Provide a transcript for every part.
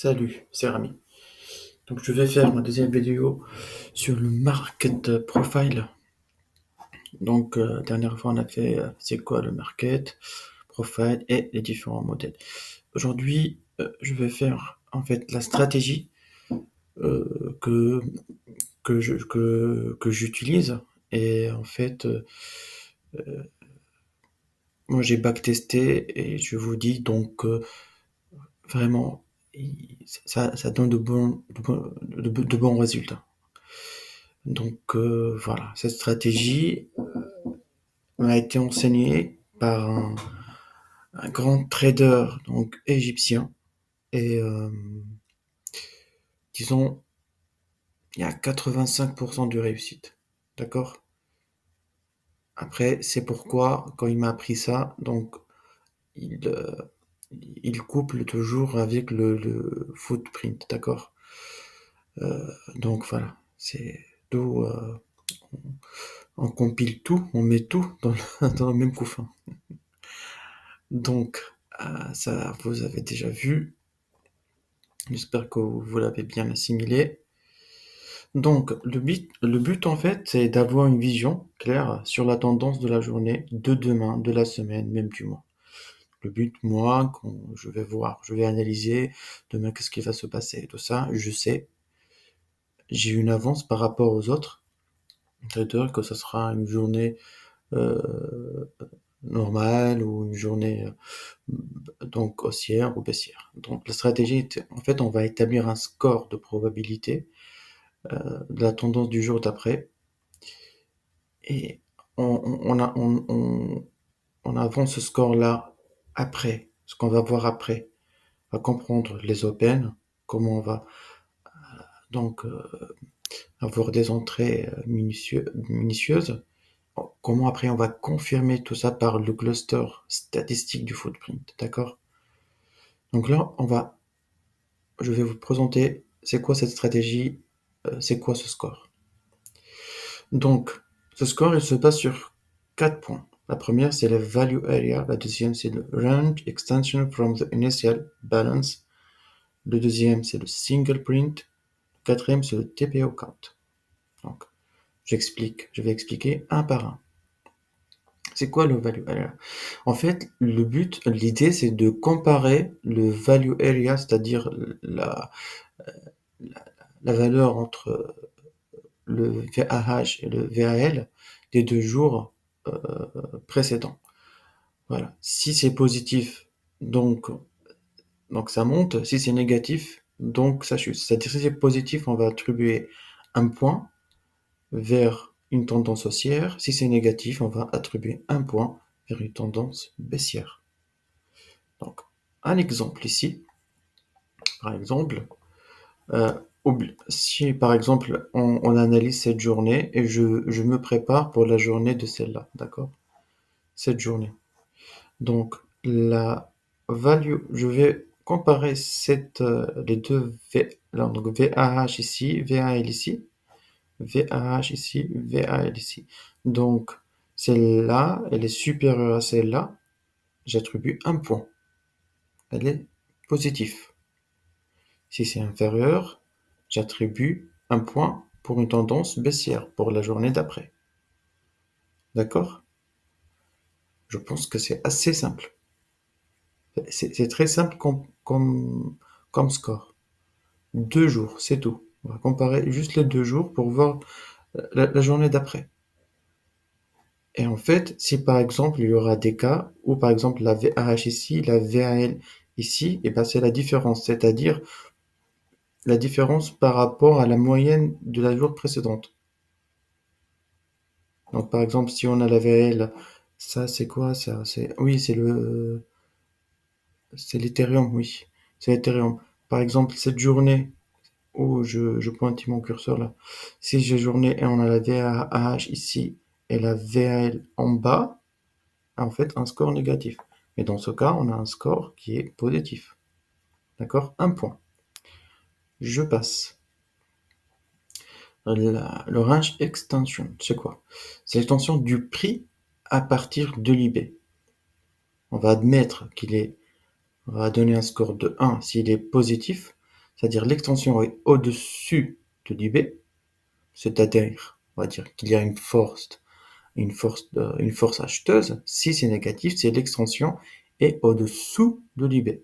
Salut, c'est Rami. Donc je vais faire ma deuxième vidéo sur le market profile. Donc dernière fois on a fait c'est quoi le market profile et les différents modèles. Aujourd'hui je vais faire en fait la stratégie euh, que que j'utilise et en fait moi j'ai backtesté et je vous dis donc vraiment ça donne de bons résultats. Donc voilà, cette stratégie m'a été enseignée par un grand trader donc égyptien et disons il y a 85% de réussite. D'accord? Après, c'est pourquoi quand il m'a appris ça, donc il, euh, il couple toujours avec le footprint, d'accord? Donc voilà, c'est d'où on compile tout, on met tout dans le même couffin. Donc, ça, vous avez déjà vu. J'espère que vous l'avez bien assimilé. Donc, le but en fait, c'est d'avoir une vision claire sur la tendance de la journée, de demain, de la semaine, même du mois. Le but, moi, quand je vais voir, je vais analyser demain qu'est-ce qui va se passer, tout ça, je sais, j'ai une avance par rapport aux autres traders, que ce sera une journée euh, normale ou une journée donc haussière ou baissière. Donc la stratégie, en fait, on va établir un score de probabilité de la tendance du jour d'après et on avance ce score-là après, ce qu'on va voir après, on va comprendre les open, comment on va donc avoir des entrées minutieuses, comment après on va confirmer tout ça par le cluster statistique du footprint, d'accord? Donc là, je vais vous présenter c'est quoi cette stratégie, c'est quoi ce score. Donc, ce score, il se base sur 4 points. La première, c'est le value area. La deuxième, c'est le range extension from the initial balance. Le deuxième, c'est le single print. Le quatrième, c'est le TPO count. Donc, je vais expliquer un par un. C'est quoi le value area? En fait, l'idée, c'est de comparer le value area, c'est-à-dire la, la valeur entre le VAH et le VAL des 2 jours précédents. Voilà. Si c'est positif, donc, donc ça monte. Si c'est négatif, donc ça chute. C'est-à-dire si c'est positif, on va attribuer un point vers une tendance haussière. Si c'est négatif, on va attribuer un point vers une tendance baissière. Donc, un exemple ici, par exemple, euh, si par exemple on analyse cette journée et je me prépare pour la journée de celle-là, d'accord? Cette journée. Donc, la value, je vais comparer les deux là, donc VAH ici, VAL ici, VAH ici, VAL ici. Donc, celle-là, elle est supérieure à celle-là, j'attribue un point. Elle est positive. Si c'est inférieur, j'attribue un point pour une tendance baissière pour la journée d'après. D'accord? Je pense que c'est assez simple. C'est très simple comme score. 2 jours, c'est tout. On va comparer juste les 2 jours pour voir la journée d'après. Et en fait, si par exemple il y aura des cas où par exemple la VAH ici, la VAL ici, et ben c'est la différence, c'est-à-dire la différence par rapport à la moyenne de la journée précédente. Donc par exemple, si on a la VAL, ça c'est quoi ça? Oui, c'est l'Ethereum, oui, c'est l'Ethereum. Par exemple, cette journée où je pointe mon curseur là, si j'ai journée et on a la VAH ici et la VAL en bas, en fait un score négatif. Mais dans ce cas, on a un score qui est positif. D'accord? Un point. Je passe. Le range extension, c'est quoi? C'est l'extension du prix à partir de l'IB. On va admettre on va donner un score de 1 s'il est positif. c'est-à-dire l'extension est au-dessus de l'IB, c'est-à-dire, on va dire qu'il y a une force acheteuse. Si c'est négatif, c'est l'extension est au-dessous de l'IB.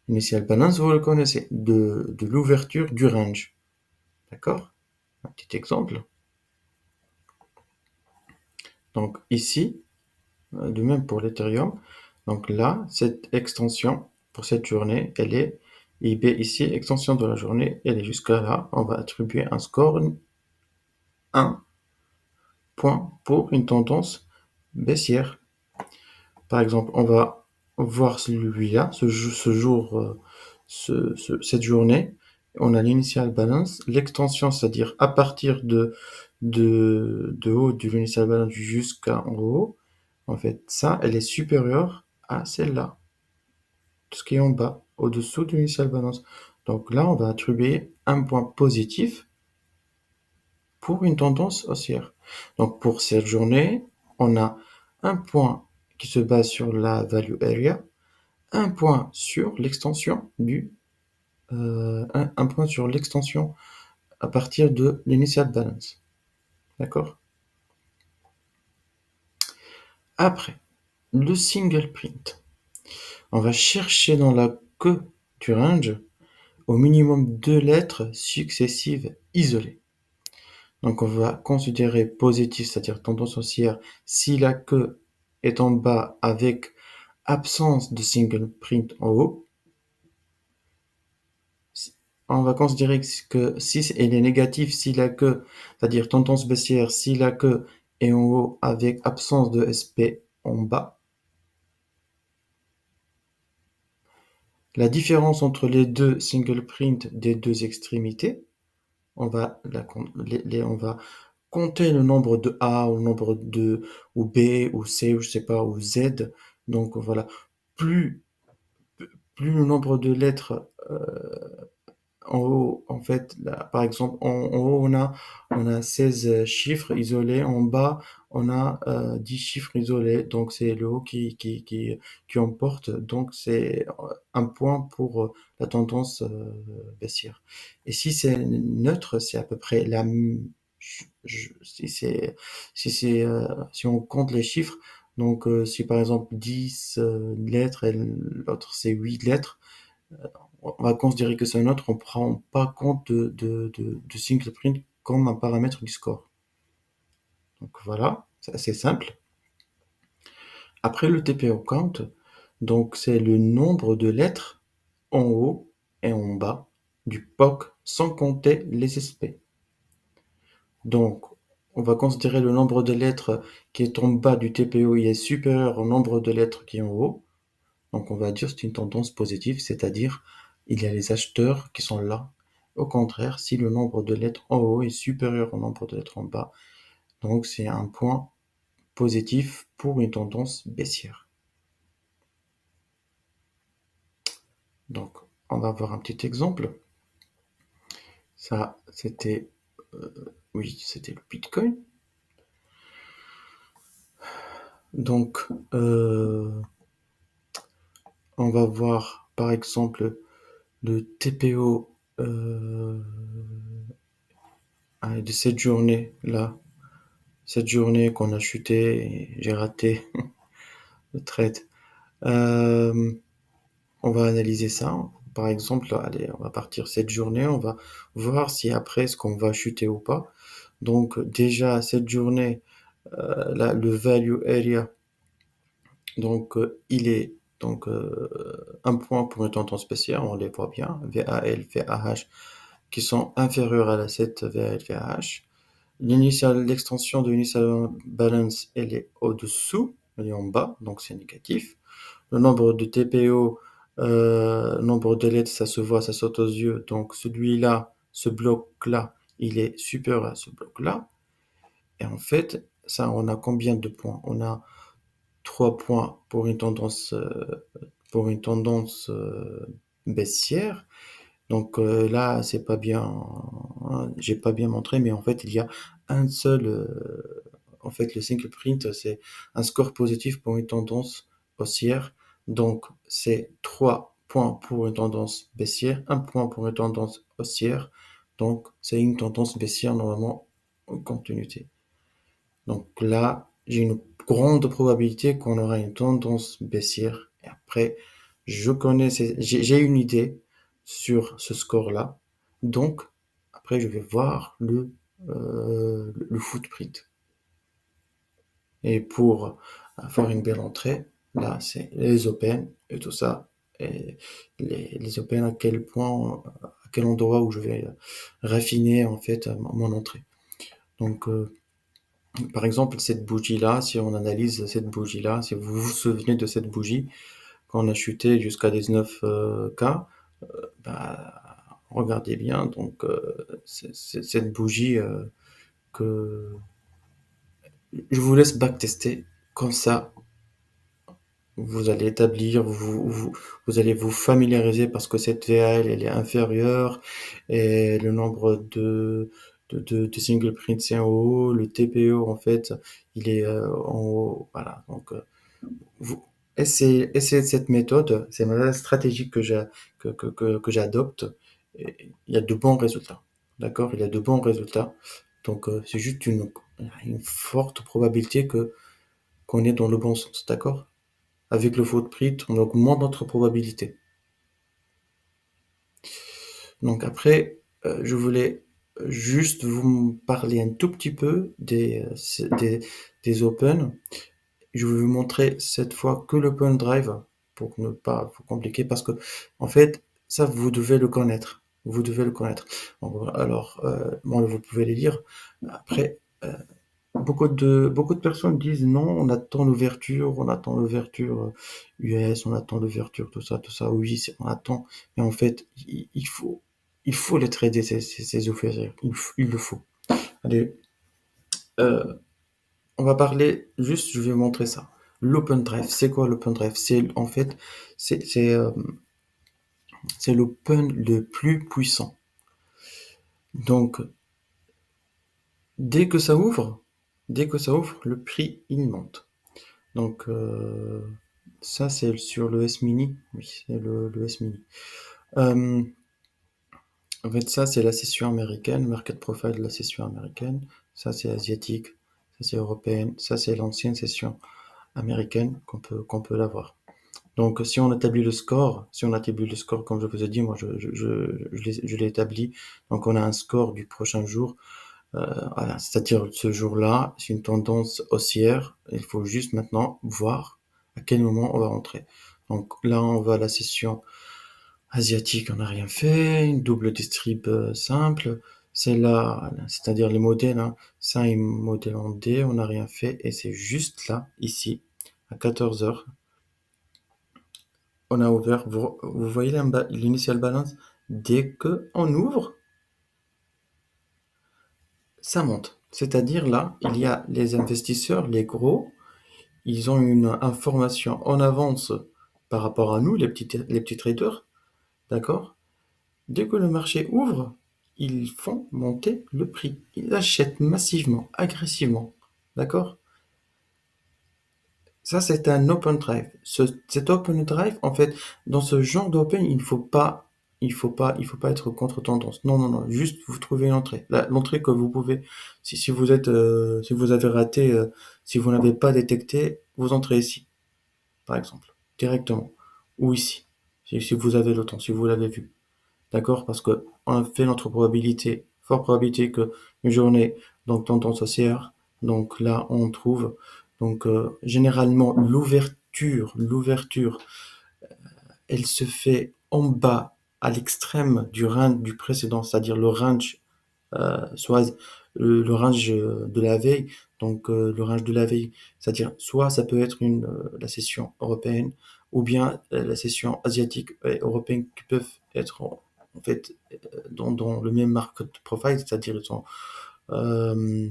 Initial balance, vous le connaissez, de l'ouverture du range. D'accord? Un petit exemple. Donc ici, de même pour l'Ethereum. Donc là, cette extension pour cette journée, elle est IB ici, extension de la journée, elle est jusqu'à là. On va attribuer un score 1 point pour une tendance baissière. Par exemple, on va voir celui-là, cette journée. On a l'initial balance, l'extension, c'est-à-dire à partir de haut de l'initial balance jusqu'en haut. En fait, ça, elle est supérieure à celle-là, tout ce qui est en bas, au-dessous de l'initial balance. Donc là, on va attribuer un point positif pour une tendance haussière. Donc pour cette journée, on a un point qui se base sur la value area, un point sur l'extension un point sur l'extension à partir de l'initial balance. D'accord? Après, le single print. On va chercher dans la queue du range au minimum 2 lettres successives isolées. Donc on va considérer positif, c'est-à-dire tendance haussière, si la queue est en bas avec absence de single print en haut. On va considérer que si elle est négative, si la queue, c'est-à-dire tendance baissière, si la queue est en haut avec absence de SP en bas. La différence entre les deux single print des deux extrémités, on va, on va compter le nombre de A ou le nombre de ou B ou C ou je sais pas ou Z. Donc voilà, plus plus le nombre de lettres en haut, en fait, là, par exemple, en haut, on a 16 chiffres isolés. En bas, on a 10 chiffres isolés. Donc, c'est le haut qui emporte. Donc, c'est un point pour la tendance baissière. Et si c'est neutre, c'est à peu près si c'est, si on compte les chiffres, donc si par exemple 10 lettres et l'autre c'est 8 lettres, on va considérer que c'est neutre, on ne prend pas compte de single print comme un paramètre du score. Donc voilà, c'est assez simple. Après le TPO count, donc c'est le nombre de lettres en haut et en bas du POC sans compter les SP. Donc on va considérer le nombre de lettres qui est en bas du TPO, il est supérieur au nombre de lettres qui est en haut. Donc on va dire que c'est une tendance positive, c'est-à-dire il y a les acheteurs qui sont là. Au contraire, si le nombre de lettres en haut est supérieur au nombre de lettres en bas, donc c'est un point positif pour une tendance baissière. Donc on va voir un petit exemple. Ça, c'était oui, c'était le Bitcoin. Donc on va voir par exemple le TPO de cette journée-là. Cette journée qu'on a chuté, j'ai raté le trade. Euh, on va analyser ça. Par exemple, allez, on va partir cette journée, on va voir si après est-ce qu'on va chuter ou pas. Donc déjà cette journée, là, le value area, donc il est donc un point pour une tendance spéciale, on les voit bien, VAL, VAH, qui sont inférieurs à la 7 VAL, VAH. L'extension de l'initial balance, elle est au-dessous, elle est en bas, donc c'est négatif. Le nombre de TPO, nombre de lettres, ça se voit, ça saute aux yeux. Donc celui-là, ce bloc-là, il est supérieur à ce bloc-là. Et en fait, ça, on a combien de points? On a 3 points pour une tendance baissière. Donc là, c'est pas bien, hein, j'ai pas bien montré, mais en fait, il y a un seul, en fait, le single print, c'est un score positif pour une tendance haussière. Donc, c'est 3 point pour une tendance baissière, un point pour une tendance haussière. Donc, c'est une tendance baissière normalement en continuité. Donc là, j'ai une grande probabilité qu'on aura une tendance baissière. Et après, j'ai une idée sur ce score-là. Donc, après, je vais voir le footprint. Et pour faire une belle entrée, là, c'est les open et tout ça. Et les open, à quel point, à quel endroit où je vais raffiner en fait mon entrée. Donc, par exemple, cette bougie-là, si on analyse cette bougie-là, si vous vous souvenez de cette bougie, quand on a chuté jusqu'à 19K, bah, regardez bien, donc c'est cette bougie que je vous laisse backtester, comme ça vous allez établir, vous allez vous familiariser parce que cette VAL elle est inférieure et le nombre de single print c'est en haut, le TPO en fait il est en haut, voilà donc vous essayez cette méthode, c'est ma stratégie que j'adopte. Et il y a de bons résultats. D'accord? Il y a de bons résultats. Donc, c'est juste une forte probabilité qu'on est dans le bon sens. D'accord? Avec le footprint, on augmente notre probabilité. Donc après, je voulais juste vous parler un tout petit peu des open. Je vais vous montrer cette fois que l'open drive pour ne pas vous compliquer parce que en fait ça vous devez le connaître. Vous devez le connaître. Alors bon, vous pouvez les lire. Après beaucoup de personnes disent non, on attend l'ouverture US, on attend l'ouverture tout ça tout ça. Oui, on attend, mais en fait il faut les trader ces ouvertures. Il le faut. Allez, euh, on va parler juste, je vais vous montrer ça. L'Open Drive, c'est quoi l'Open Drive? C'est en fait, c'est c'est euh, c'est l'Open le plus puissant. Donc, dès que ça ouvre, le prix il monte. Donc, ça c'est sur le S-Mini. Oui, c'est le S-Mini. Euh, En fait, ça c'est la session américaine, market profile de la session américaine. Ça c'est asiatique, ça c'est européenne, ça c'est l'ancienne session américaine qu'on peut l'avoir. Donc, si on établit le score, comme je vous ai dit, moi, je l'ai établi. Donc, on a un score du prochain jour. Voilà, c'est-à-dire ce jour-là, c'est une tendance haussière. Il faut juste maintenant voir à quel moment on va rentrer. Donc là, on va à la session asiatique, on n'a rien fait. Une double distrib simple. C'est là, c'est-à-dire les modèles, hein. Ça, un modèle en D, on n'a rien fait. Et c'est juste là, ici, à 14 heures. On a ouvert, vous voyez l'initial balance, dès que on ouvre, ça monte. C'est-à-dire là, il y a les investisseurs, les gros, ils ont une information en avance par rapport à nous, les petits traders, d'accord? Dès que le marché ouvre, ils font monter le prix. Ils achètent massivement, agressivement, d'accord? Ça, c'est un open drive. Cet open drive, en fait, dans ce genre d'open, il faut pas être contre tendance. Non, non, non. Juste, vous trouvez une entrée. L'entrée que vous pouvez, si vous avez raté, si vous n'avez pas détecté, vous entrez ici, par exemple, directement. Ou ici. Si vous avez le temps, si vous l'avez vu. D'accord? Parce que on a fait notre probabilité, forte probabilité que une journée, donc tendance haussière, donc là on trouve, donc généralement l'ouverture, elle se fait en bas à l'extrême du range du précédent, c'est-à-dire le range, soit le range de la veille, donc le range de la veille, c'est-à-dire soit ça peut être la session européenne, ou bien la session asiatique et européenne qui peuvent être en fait dans le même market profile, c'est-à-dire ils sont euh,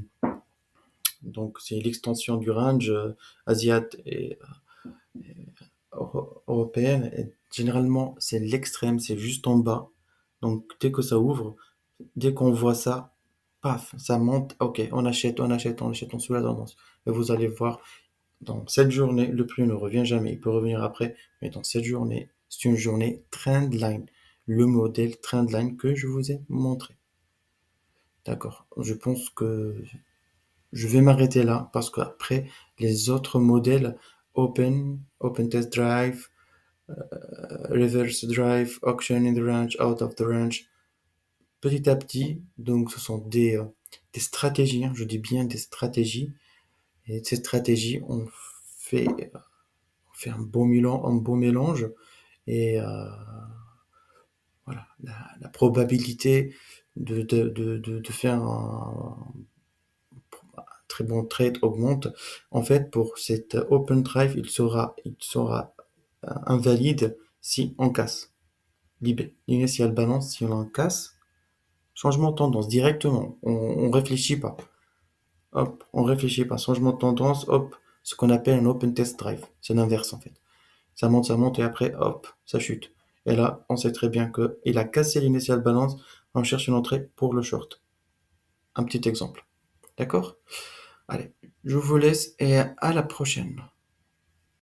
donc c'est l'extension du range asiat et européenne. Et généralement c'est l'extrême, c'est juste en bas. Donc dès que ça ouvre, dès qu'on voit ça, paf, ça monte. Ok, on achète, on achète, on achète, on suit la tendance. Et vous allez voir, dans cette journée, le prix ne revient jamais. Il peut revenir après, mais dans cette journée, C'est une journée trendline, le modèle trendline que je vous ai montré. D'accord. Je pense que je vais m'arrêter là parce qu'après, les autres modèles, Open Test Drive, Reverse Drive, Auction in the Range, Out of the Range, petit à petit, donc ce sont des stratégies, hein, je dis bien des stratégies, et ces stratégies, on fait un beau mélange, et voilà, la probabilité de faire un très bon trade augmente. En fait, pour cette Open Drive, il sera invalide si on casse. L'initial balance, si on en casse, changement de tendance directement. On réfléchit pas. Hop, on réfléchit pas. Changement de tendance, hop, ce qu'on appelle un open test drive. C'est l'inverse en fait. Ça monte et après, hop, ça chute. Et là, on sait très bien que il a cassé l'initial balance. On cherche une entrée pour le short. Un petit exemple. D'accord? Allez, je vous laisse et à la prochaine.